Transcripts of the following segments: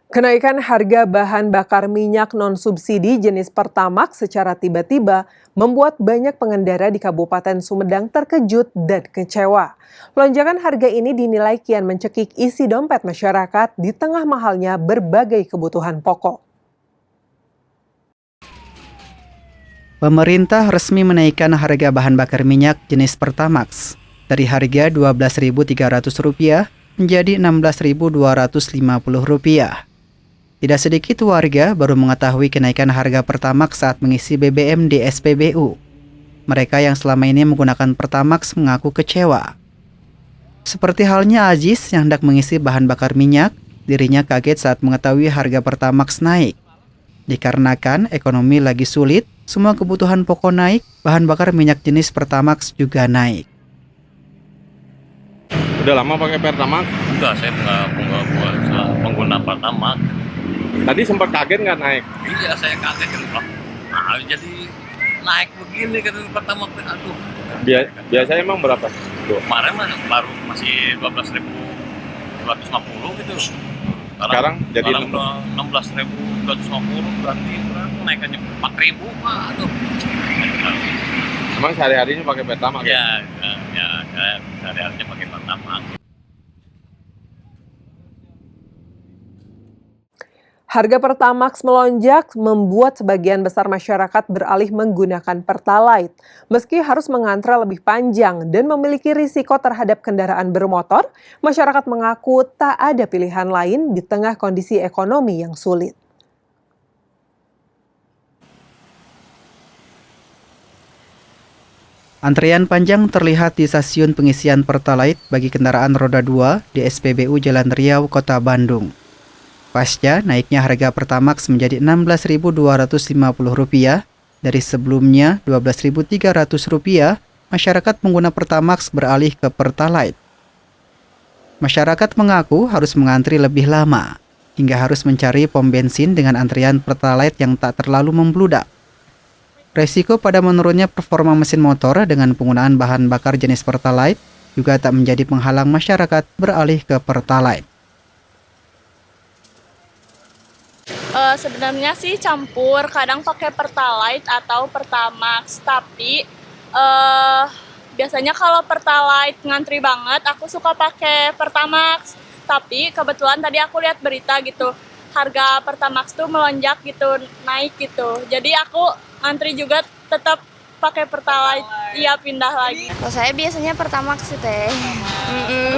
Kenaikan harga bahan bakar minyak non-subsidi jenis Pertamax secara tiba-tiba membuat banyak pengendara di Kabupaten Sumedang terkejut dan kecewa. Lonjakan harga ini dinilai kian mencekik isi dompet masyarakat di tengah mahalnya berbagai kebutuhan pokok. Pemerintah resmi menaikkan harga bahan bakar minyak jenis Pertamax dari harga Rp12.300 menjadi Rp16.250. Tidak sedikit warga baru mengetahui kenaikan harga Pertamax saat mengisi BBM di SPBU. Mereka yang selama ini menggunakan Pertamax mengaku kecewa. Seperti halnya Aziz yang hendak mengisi bahan bakar minyak, dirinya kaget saat mengetahui harga Pertamax naik. Dikarenakan ekonomi lagi sulit, semua kebutuhan pokok naik, bahan bakar minyak jenis Pertamax juga naik. Udah lama pakai Pertamax? Enggak, saya nggak buat pengguna Pertamax. Tadi sempat kaget nggak naik? Iya, saya kaget kan. Nah, jadi naik begini kan Pertamax. Aduh. Biasanya emang berapa? Kemarin baru masih 12.250 gitu. Sekarang jadi 16.250, berarti naikannya 4.000. Aduh. Emang sehari-harinya pakai Pertamax? Ya, saya sehari-harinya pakai Pertamax. Harga Pertamax melonjak membuat sebagian besar masyarakat beralih menggunakan Pertalite. Meski harus mengantre lebih panjang dan memiliki risiko terhadap kendaraan bermotor, masyarakat mengaku tak ada pilihan lain di tengah kondisi ekonomi yang sulit. Antrean panjang terlihat di stasiun pengisian Pertalite bagi kendaraan roda 2 di SPBU Jalan Riau, Kota Bandung. Pasca naiknya harga Pertamax menjadi Rp16.250 dari sebelumnya Rp12.300, masyarakat pengguna Pertamax beralih ke Pertalite. Masyarakat mengaku harus mengantri lebih lama, hingga harus mencari pom bensin dengan antrian Pertalite yang tak terlalu membludak. Resiko pada menurunnya performa mesin motor dengan penggunaan bahan bakar jenis Pertalite juga tak menjadi penghalang masyarakat beralih ke Pertalite. Sebenarnya sih campur, kadang pakai Pertalite atau Pertamax, tapi biasanya kalau Pertalite ngantri banget, aku suka pakai Pertamax. Tapi kebetulan tadi aku lihat berita gitu, harga Pertamax tuh melonjak gitu, naik gitu. Jadi aku ngantri juga tetap pakai Pertalite, iya pindah lagi. Kalau saya biasanya Pertamax sih teh.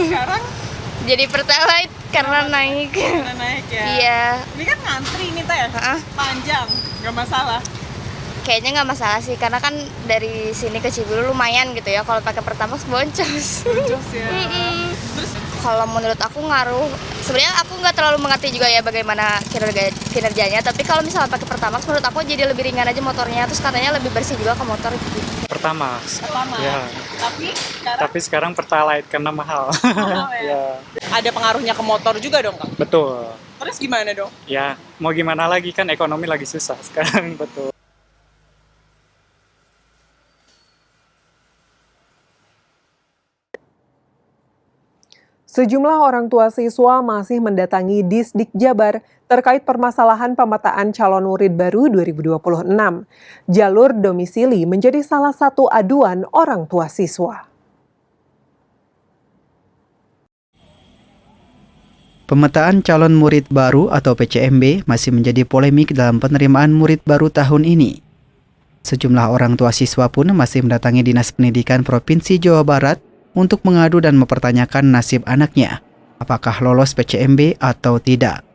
Sekarang Jadi Pertalite karena naik. udah naik ya? Iya. Ini kan ngantri nih teh, panjang, nggak masalah. Kayaknya nggak masalah sih karena kan dari sini ke Cibulu lumayan gitu ya. Kalau pakai Pertamax boncos. Boncos ya. Terus kalau menurut aku ngaruh. Sebenarnya aku nggak terlalu mengerti juga ya bagaimana kinerjanya. Tapi kalau misalnya pakai Pertamax, menurut aku jadi lebih ringan aja motornya. Terus katanya lebih bersih juga ke motor gitu. Pertamax. Ya. Tapi Sekarang Pertalite karena mahal. mahal ya. Ada pengaruhnya ke motor juga dong, Kang? Betul. Terus gimana dong? Ya, mau gimana lagi kan ekonomi lagi susah sekarang, betul. Sejumlah orang tua siswa masih mendatangi Disdik Jabar terkait permasalahan pemetaan calon murid baru 2026. Jalur domisili menjadi salah satu aduan orang tua siswa. Pemetaan calon murid baru atau PCMB masih menjadi polemik dalam penerimaan murid baru tahun ini. Sejumlah orang tua siswa pun masih mendatangi Dinas Pendidikan Provinsi Jawa Barat untuk mengadu dan mempertanyakan nasib anaknya, apakah lolos PCMB atau tidak.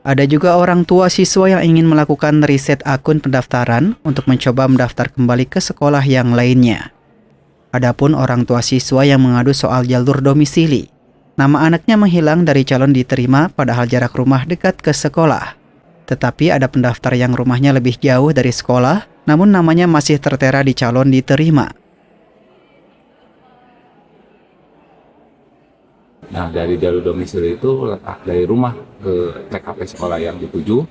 Ada juga orang tua siswa yang ingin melakukan riset akun pendaftaran untuk mencoba mendaftar kembali ke sekolah yang lainnya. Adapun orang tua siswa yang mengadu soal jalur domisili. Nama anaknya menghilang dari calon diterima padahal jarak rumah dekat ke sekolah. Tetapi ada pendaftar yang rumahnya lebih jauh dari sekolah, namun namanya masih tertera di calon diterima. Nah, dari jalur domisili itu letak dari rumah ke TKP sekolah yang dituju,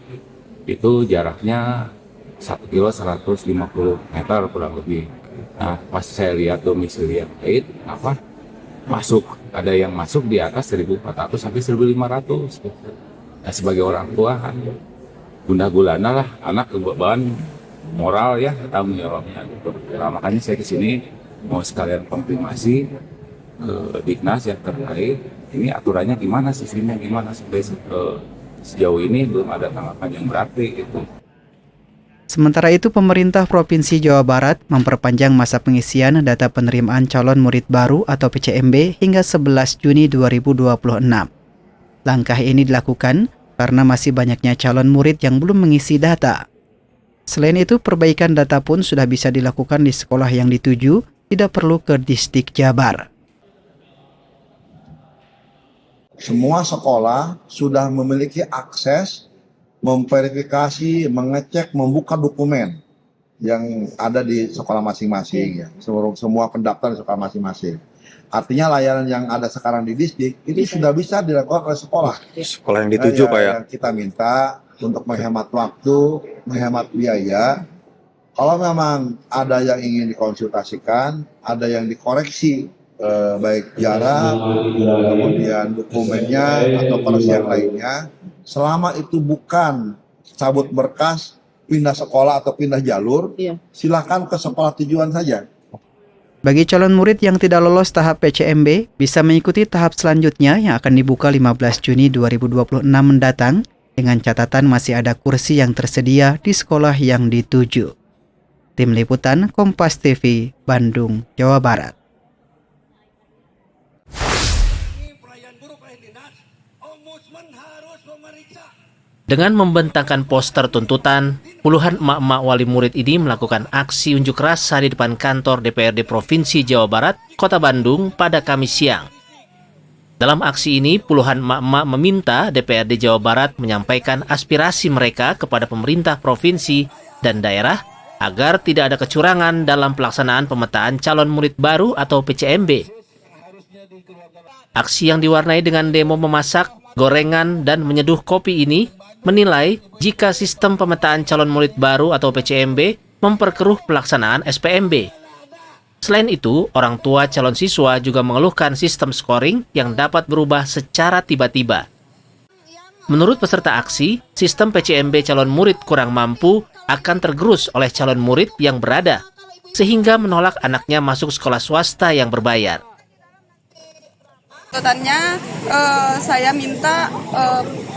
itu jaraknya 1 kilo 150 meter kurang lebih. Nah, pas saya lihat domisili yang lain, ada yang masuk di atas 1.400 sampai 1.500. Nah, sebagai orang tua kan gundah gulana lah anak kebeban moral ya tanggung jawabnya gitu. Nah, makanya saya kesini mau sekalian konfirmasi ke Dignas yang terkait ini aturannya gimana, sistemnya gimana, sampai sejauh ini belum ada tanggapan yang berarti gitu. Sementara itu, pemerintah Provinsi Jawa Barat memperpanjang masa pengisian data penerimaan calon murid baru atau PCMB hingga 11 Juni 2026. Langkah ini dilakukan karena masih banyaknya calon murid yang belum mengisi data. Selain itu, perbaikan data pun sudah bisa dilakukan di sekolah yang dituju, tidak perlu ke Disdik Jabar. Semua sekolah sudah memiliki akses memverifikasi, mengecek, membuka dokumen yang ada di sekolah masing-masing ya. Semua pendaftar di sekolah masing-masing. Artinya layanan yang ada sekarang di Disdik itu sudah bisa dilakukan oleh sekolah. Sekolah yang dituju Pak ya. Yang kita minta untuk menghemat waktu, menghemat biaya. Kalau memang ada yang ingin dikonsultasikan, ada yang dikoreksi, baik jarak, kemudian dokumennya atau proses yang lainnya, selama itu bukan cabut berkas, pindah sekolah atau pindah jalur, silakan ke sekolah tujuan saja. Bagi calon murid yang tidak lolos tahap PCMB, bisa mengikuti tahap selanjutnya yang akan dibuka 15 Juni 2026 mendatang, dengan catatan masih ada kursi yang tersedia di sekolah yang dituju. Tim Liputan Kompas TV, Bandung, Jawa Barat. Dengan membentangkan poster tuntutan, puluhan emak-emak wali murid ini melakukan aksi unjuk rasa di depan kantor DPRD Provinsi Jawa Barat, Kota Bandung pada Kamis siang. Dalam aksi ini, puluhan emak-emak meminta DPRD Jawa Barat menyampaikan aspirasi mereka kepada pemerintah provinsi dan daerah agar tidak ada kecurangan dalam pelaksanaan pemetaan calon murid baru atau PCMB. Aksi yang diwarnai dengan demo memasak, gorengan, dan menyeduh kopi ini menilai jika sistem pemetaan calon murid baru atau PCMB memperkeruh pelaksanaan SPMB. Selain itu, orang tua calon siswa juga mengeluhkan sistem scoring yang dapat berubah secara tiba-tiba. Menurut peserta aksi, sistem PCMB calon murid kurang mampu akan tergerus oleh calon murid yang berada, sehingga menolak anaknya masuk sekolah swasta yang berbayar. Tuntutannya saya minta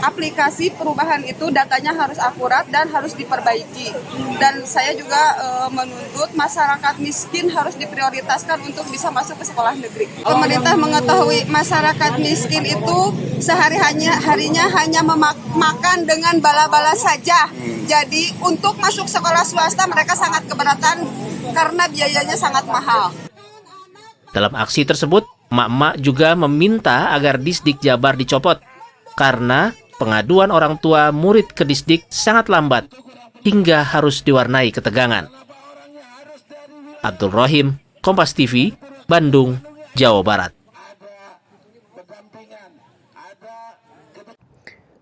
aplikasi perubahan itu datanya harus akurat dan harus diperbaiki. Dan saya juga menuntut masyarakat miskin harus diprioritaskan untuk bisa masuk ke sekolah negeri. Pemerintah mengetahui masyarakat miskin itu harinya hanya makan dengan bala-bala saja. Jadi untuk masuk sekolah swasta mereka sangat keberatan karena biayanya sangat mahal. Dalam aksi tersebut, emak-emak juga meminta agar Disdik Jabar dicopot karena pengaduan orang tua murid ke Disdik sangat lambat hingga harus diwarnai ketegangan. Abdul Rohim, Kompas TV, Bandung, Jawa Barat.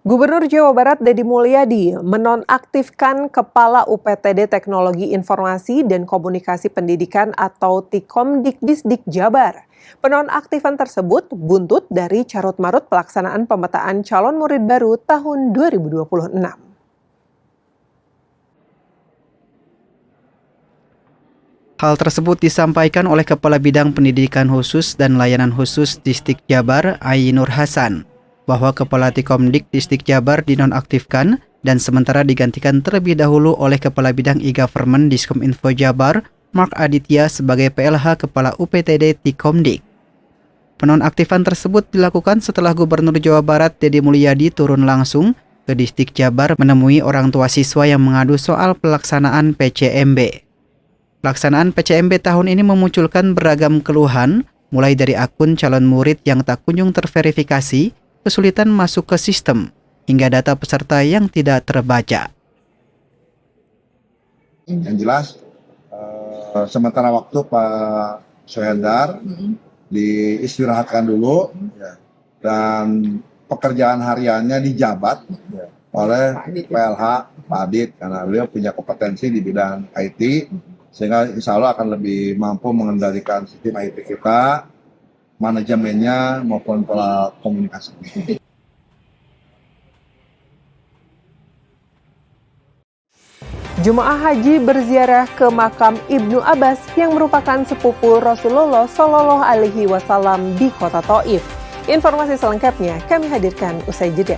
Gubernur Jawa Barat Deddy Mulyadi menonaktifkan Kepala UPTD Teknologi Informasi dan Komunikasi Pendidikan atau Tikomdikdisdik Jabar. Penonaktifan tersebut buntut dari carut-marut pelaksanaan pemetaan calon murid baru tahun 2026. Hal tersebut disampaikan oleh Kepala Bidang Pendidikan Khusus dan Layanan Khusus Disdik Jabar, Ainur Hasan, bahwa Kepala Tikomdikdisdik Jabar dinonaktifkan dan sementara digantikan terlebih dahulu oleh Kepala Bidang E-Government Diskominfo Jabar, Mark Aditya sebagai PLH Kepala UPTD Tikomdik. Penonaktifan tersebut dilakukan setelah Gubernur Jawa Barat Deddy Mulyadi turun langsung ke Disdik Jabar menemui orang tua siswa yang mengadu soal pelaksanaan PCMB. Pelaksanaan PCMB tahun ini memunculkan beragam keluhan, mulai dari akun calon murid yang tak kunjung terverifikasi, kesulitan masuk ke sistem, hingga data peserta yang tidak terbaca. Yang jelas, sementara waktu Pak Sohendar diistirahatkan dulu, dan pekerjaan hariannya dijabat oleh PLH Pak Adit, karena beliau punya kompetensi di bidang IT, sehingga insya Allah akan lebih mampu mengendalikan sistem IT kita, manajemennya maupun pola komunikasi. Jemaah haji berziarah ke makam Ibnu Abbas yang merupakan sepupu Rasulullah Shallallahu Alaihi Wasallam di kota Taif. Informasi selengkapnya kami hadirkan usai jeda.